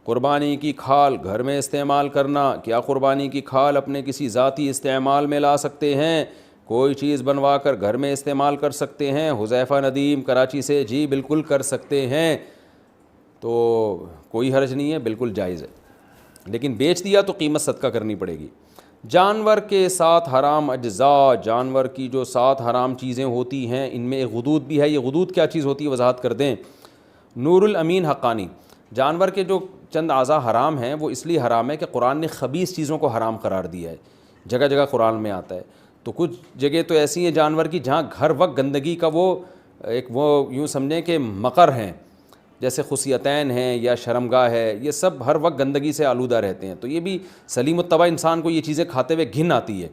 قربانی کی کھال گھر میں استعمال کرنا، کیا قربانی کی کھال اپنے کسی ذاتی استعمال میں لا سکتے ہیں؟ کوئی چیز بنوا کر گھر میں استعمال کر سکتے ہیں؟ حذیفہ ندیم کراچی سے، جی بالکل کر سکتے ہیں، تو کوئی حرج نہیں ہے، بالکل جائز ہے، لیکن بیچ دیا تو قیمت صدقہ کرنی پڑے گی۔ جانور کے ساتھ حرام اجزاء، جانور کی جو 7 حرام چیزیں ہوتی ہیں ان میں ایک غدود بھی ہے۔ یہ غدود کیا چیز ہوتی ہے وضاحت کر دیں۔ نور الامین حقانی، جانور کے جو چند اعضاء حرام ہیں وہ اس لیے حرام ہے کہ قرآن نے خبیث چیزوں کو حرام قرار دیا ہے، جگہ جگہ قرآن میں آتا ہے۔ تو کچھ جگہ تو ایسی ہیں جانور کی جہاں ہر وقت گندگی کا وہ یوں سمجھیں کہ مقر ہیں، جیسے خصیتین ہیں یا شرمگاہ ہے، یہ سب ہر وقت گندگی سے آلودہ رہتے ہیں، تو یہ بھی سلیم الطبع انسان کو یہ چیزیں کھاتے ہوئے گھن آتی ہے۔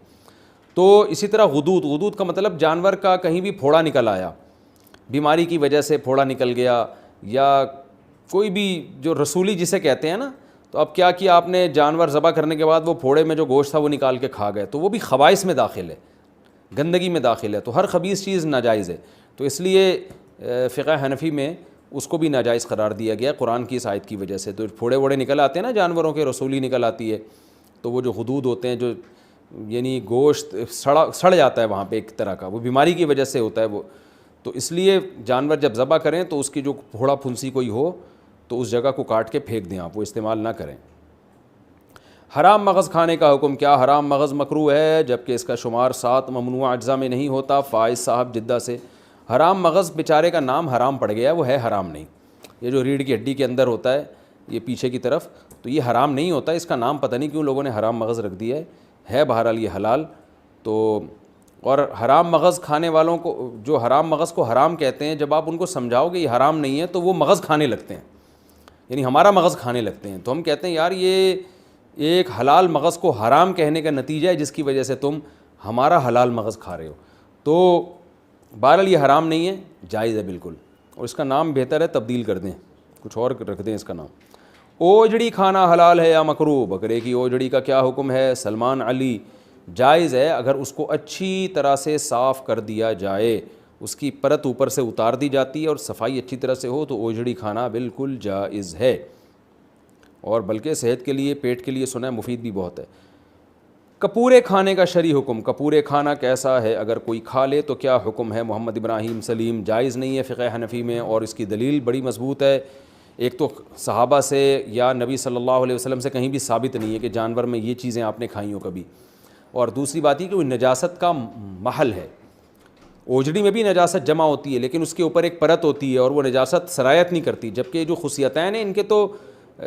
تو اسی طرح غدود کا مطلب جانور کا کہیں بھی پھوڑا نکل آیا، بیماری کی وجہ سے پھوڑا نکل گیا، یا کوئی بھی جو رسولی جسے کہتے ہیں نا، تو اب کیا کیا آپ نے، جانور ذبح کرنے کے بعد وہ پھوڑے میں جو گوشت تھا وہ نکال کے کھا گئے، تو وہ بھی خبائث میں داخل ہے، گندگی میں داخل ہے، تو ہر خبیث چیز ناجائز ہے۔ تو اس لیے فقہ حنفی میں اس کو بھی ناجائز قرار دیا گیا قرآن کی اس آیت کی وجہ سے۔ تو پھوڑے ووڑے نکل آتے ہیں نا جانوروں کے، رسولی نکل آتی ہے، تو وہ جو غدود ہوتے ہیں، جو یعنی گوشت سڑ جاتا ہے وہاں پہ ایک طرح کا، وہ بیماری کی وجہ سے ہوتا ہے وہ، تو اس لیے جانور جب ذبح کریں تو اس کی جو پھوڑا پھنسی کوئی ہو تو اس جگہ کو کاٹ کے پھینک دیں، آپ وہ استعمال نہ کریں۔ حرام مغز کھانے کا حکم، کیا حرام مغز مکروہ ہے جبکہ اس کا شمار 7 ممنوع اجزاء میں نہیں ہوتا؟ فائز صاحب جدہ سے۔ حرام مغز بیچارے کا نام حرام پڑ گیا ہے، وہ ہے حرام نہیں، یہ جو ریڑھ کی ہڈی کے اندر ہوتا ہے یہ پیچھے کی طرف، تو یہ حرام نہیں ہوتا، اس کا نام پتہ نہیں کیوں لوگوں نے حرام مغز رکھ دیا ہے بہرحال یہ حلال۔ تو اور حرام مغز کھانے والوں کو، جو حرام مغز کو حرام کہتے ہیں، جب آپ ان کو سمجھاؤ کہ یہ حرام نہیں ہے تو وہ مغز کھانے لگتے ہیں، یعنی ہمارا مغز کھانے لگتے ہیں، تو ہم کہتے ہیں یار یہ ایک حلال مغز کو حرام کہنے کا نتیجہ ہے جس کی وجہ سے تم ہمارا حلال مغز کھا رہے ہو۔ تو بہرحال یہ حرام نہیں ہے، جائز ہے بالکل، اور اس کا نام بہتر ہے تبدیل کر دیں، کچھ اور رکھ دیں اس کا نام۔ اوجڑی کھانا حلال ہے یا مکروہ؟ بکرے کی اوجڑی کا کیا حکم ہے؟ سلمان علی، جائز ہے اگر اس کو اچھی طرح سے صاف کر دیا جائے، اس کی پرت اوپر سے اتار دی جاتی ہے اور صفائی اچھی طرح سے ہو تو اوجڑی کھانا بالکل جائز ہے، اور بلکہ صحت کے لیے، پیٹ کے لیے سنا ہے مفید بھی بہت ہے۔ کپورے کھانے کا شرعی حکم، کپورے کھانا کیسا ہے؟ اگر کوئی کھا لے تو کیا حکم ہے؟ محمد ابراہیم سلیم، جائز نہیں ہے فقہ حنفی میں، اور اس کی دلیل بڑی مضبوط ہے۔ ایک تو صحابہ سے یا نبی صلی اللہ علیہ وسلم سے کہیں بھی ثابت نہیں ہے کہ جانور میں یہ چیزیں آپ نے کھائیں ہو کبھی، اور دوسری بات یہ کہ وہ نجاست کا محل ہے، اوجڑی میں بھی نجاست جمع ہوتی ہے لیکن اس کے اوپر ایک پرت ہوتی ہے اور وہ نجاست سرایت نہیں کرتی، جبکہ جو خصیتین ہیں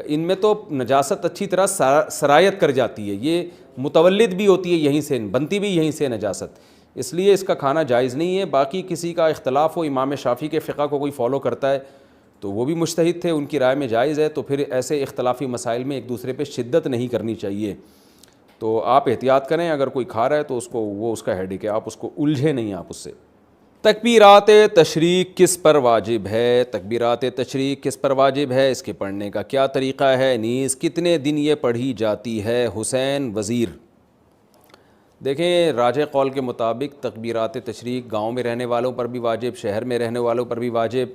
ان میں تو نجاست اچھی طرح سرایت کر جاتی ہے، یہ متولد بھی ہوتی ہے یہیں سے، بنتی بھی یہیں سے نجاست، اس لیے اس کا کھانا جائز نہیں ہے۔ باقی کسی کا اختلاف ہو، امام شافعی کے فقہ کو کوئی فالو کرتا ہے تو وہ بھی مجتہد تھے، ان کی رائے میں جائز ہے، تو پھر ایسے اختلافی مسائل میں ایک دوسرے پہ شدت نہیں کرنی چاہیے۔ تو آپ احتیاط کریں، اگر کوئی کھا رہا ہے تو وہ اس کا ہیڈیک ہے، آپ اس کو الجھے نہیں آپ اس سے۔ تکبیرات تشریق کس پر واجب ہے؟ تکبیرات تشریق کس پر واجب ہے؟ اس کے پڑھنے کا کیا طریقہ ہے؟ نیز کتنے دن یہ پڑھی جاتی ہے؟ حسین وزیر، دیکھیں راجح قول کے مطابق تکبیرات تشریق گاؤں میں رہنے والوں پر بھی واجب، شہر میں رہنے والوں پر بھی واجب،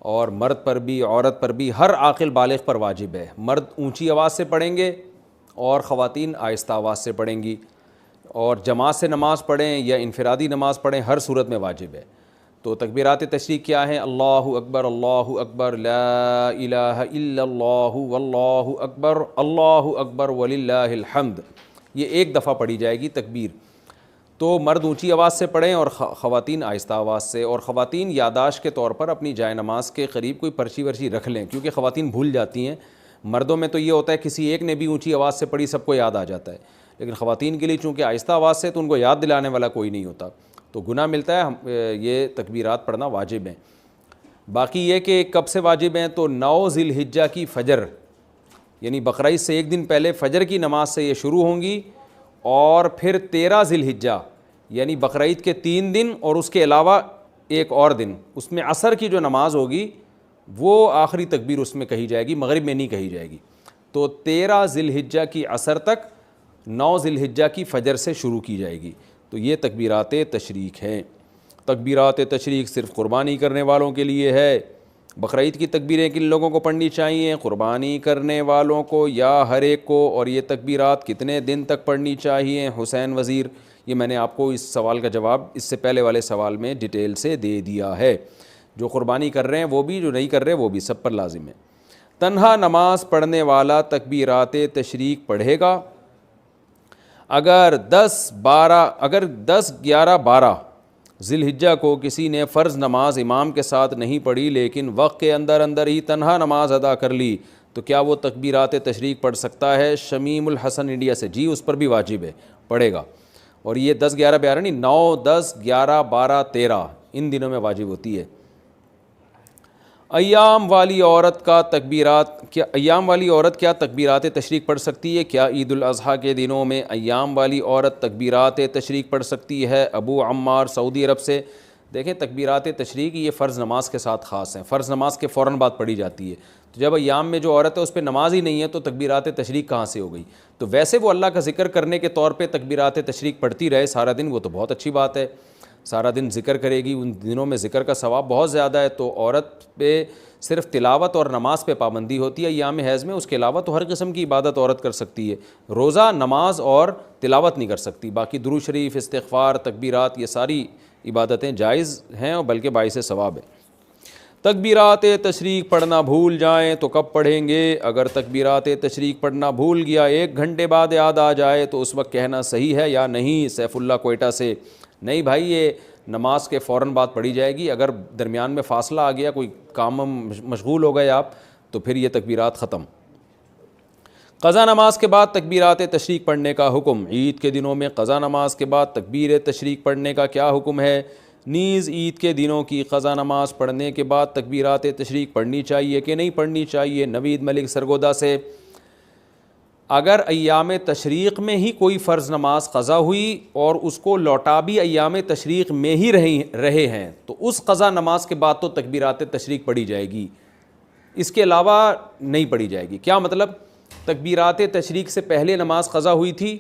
اور مرد پر بھی، عورت پر بھی، ہر عاقل بالغ پر واجب ہے۔ مرد اونچی آواز سے پڑھیں گے اور خواتین آہستہ آواز سے پڑھیں گی، اور جماعت سے نماز پڑھیں یا انفرادی نماز پڑھیں، ہر صورت میں واجب ہے۔ تو تکبیرات تشریق کیا ہیں؟ اللہ اکبر، لا الہ الا اللہ، واللہ اکبر وللہ الحمد، یہ ایک دفعہ پڑھی جائے گی تکبیر۔ تو مرد اونچی آواز سے پڑھیں اور خواتین آہستہ آواز سے، اور خواتین یادداشت کے طور پر اپنی جائے نماز کے قریب کوئی پرچی ورچی رکھ لیں، کیونکہ خواتین بھول جاتی ہیں، مردوں میں تو یہ ہوتا ہے کسی ایک نے بھی اونچی آواز سے پڑھی سب کو یاد آ جاتا ہے، لیکن خواتین کے لیے چونکہ آہستہ آواز سے تو ان کو یاد دلانے والا کوئی نہیں ہوتا، تو گناہ ملتا ہے، یہ تکبیرات پڑھنا واجب ہیں۔ باقی یہ کہ کب سے واجب ہیں، تو 9 ذی الحجہ کی فجر، یعنی بقرعید سے ایک دن پہلے فجر کی نماز سے یہ شروع ہوں گی، اور پھر 13 ذی الحجہ یعنی بقرعید کے 3 دن اور اس کے علاوہ ایک اور دن، اس میں عصر کی جو نماز ہوگی وہ آخری تکبیر اس میں کہی جائے گی، مغرب میں نہیں کہی جائے گی۔ تو 13 ذی الحجہ کی عصر تک 9 ذی الحجہ کی فجر سے شروع کی جائے گی، تو یہ تکبیرات تشریق ہیں۔ تکبیرات تشریق صرف قربانی کرنے والوں کے لیے ہے بقرعید کی تکبیریں کن لوگوں کو پڑھنی چاہیے؟ قربانی کرنے والوں کو یا ہر ایک کو؟ اور یہ تکبیرات کتنے دن تک پڑھنی چاہیے؟ حسین وزیر، یہ میں نے آپ کو اس سوال کا جواب اس سے پہلے والے سوال میں ڈیٹیل سے دے دیا ہے۔ جو قربانی کر رہے ہیں وہ بھی، جو نہیں کر رہے وہ بھی، سب پر لازم ہے۔ تنہا نماز پڑھنے والا تکبیرات تشریق پڑھے گا اگر 10، 11، 12 ذی الحجہ کو کسی نے فرض نماز امام کے ساتھ نہیں پڑھی لیکن وقت کے اندر اندر ہی تنہا نماز ادا کر لی تو کیا وہ تکبیرات تشریق پڑھ سکتا ہے؟ شمیم الحسن انڈیا سے، جی اس پر بھی واجب ہے، پڑھے گا۔ اور یہ 10، 11، 12 نہیں، 9، 10، 11، 12، 13 ان دنوں میں واجب ہوتی ہے۔ ایام والی عورت کیا تکبیرات تشریق پڑھ سکتی ہے؟ کیا عید الاضحیٰ کے دنوں میں ایام والی عورت تکبیرات تشریق پڑھ سکتی ہے؟ ابو عمار سعودی عرب سے۔ دیکھیں تکبیرات تشریق یہ فرض نماز کے ساتھ خاص ہیں، فرض نماز کے فوراً بعد پڑھی جاتی ہے، تو جب ایام میں جو عورت ہے اس پہ نماز ہی نہیں ہے تو تکبیرات تشریق کہاں سے ہو گئی؟ تو ویسے وہ اللہ کا ذکر کرنے کے طور پہ تکبیرات تشریق پڑھتی رہے سارا دن، وہ تو بہت اچھی بات ہے، سارا دن ذکر کرے گی، ان دنوں میں ذکر کا ثواب بہت زیادہ ہے۔ تو عورت پہ صرف تلاوت اور نماز پہ پابندی ہوتی ہے ایام حیض میں، اس کے علاوہ تو ہر قسم کی عبادت عورت کر سکتی ہے، روزہ، نماز اور تلاوت نہیں کر سکتی، باقی درود شریف، استغفار، تکبیرات، یہ ساری عبادتیں جائز ہیں اور بلکہ باعث ثواب ہے۔ تکبیرات تشریق پڑھنا بھول جائیں تو کب پڑھیں گے؟ اگر تکبیرات تشریق پڑھنا بھول گیا 1 گھنٹے بعد یاد آ جائے تو اس وقت کہنا صحیح ہے یا نہیں؟ سیف اللہ کوئٹہ سے۔ نہیں بھائی، یہ نماز کے فوراً بعد پڑھی جائے گی، اگر درمیان میں فاصلہ آ گیا، کوئی کام مشغول ہو گئے آپ، تو پھر یہ تکبیرات ختم۔ قضا نماز کے بعد تکبیرات تشریق پڑھنے کا حکم۔ عید کے دنوں میں قضا نماز کے بعد تکبیر تشریق پڑھنے کا کیا حکم ہے؟ نیز عید کے دنوں کی قضا نماز پڑھنے کے بعد تکبیرات تشریق پڑھنی چاہیے کہ نہیں پڑھنی چاہیے؟ نوید ملک سرگودا سے۔ اگر ایام تشریق میں ہی کوئی فرض نماز قضا ہوئی اور اس کو لوٹا بھی ایام تشریق میں ہی رہے ہیں تو اس قضا نماز کے بعد تو تکبیرات تشریق پڑھی جائے گی، اس کے علاوہ نہیں پڑھی جائے گی۔ کیا مطلب؟ تکبیرات تشریق سے پہلے نماز قضا ہوئی تھی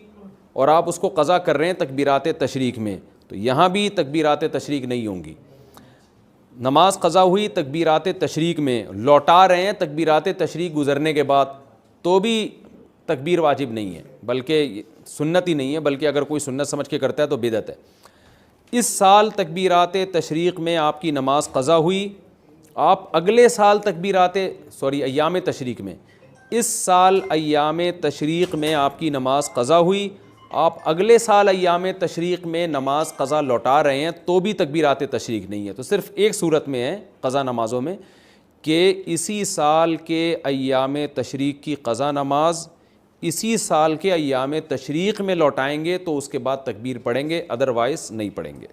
اور آپ اس کو قضا کر رہے ہیں تکبیرات تشریق میں، تو یہاں بھی تکبیرات تشریق نہیں ہوں گی۔ نماز قضا ہوئی تکبیرات تشریق میں، لوٹا رہے ہیں تکبیرات تشریق گزرنے کے بعد، تو بھی تکبیر واجب نہیں ہے، بلکہ سنت ہی نہیں ہے، بلکہ اگر کوئی سنت سمجھ کے کرتا ہے تو بدعت ہے۔ اس سال تکبیرات تشریق میں آپ کی نماز قضا ہوئی، آپ اگلے سال ایام تشریق میں، اس سال ایام تشریق میں آپ کی نماز قضا ہوئی، آپ اگلے سال ایام تشریق میں نماز قضا لوٹا رہے ہیں تو بھی تکبیرات تشریق نہیں ہے۔ تو صرف ایک صورت میں ہے قضا نمازوں میں کہ اسی سال کے ایام تشریق کی قضا نماز اسی سال کے ایام تشریق میں لوٹائیں گے تو اس کے بعد تکبیر پڑھیں گے، ادروائز نہیں پڑھیں گے۔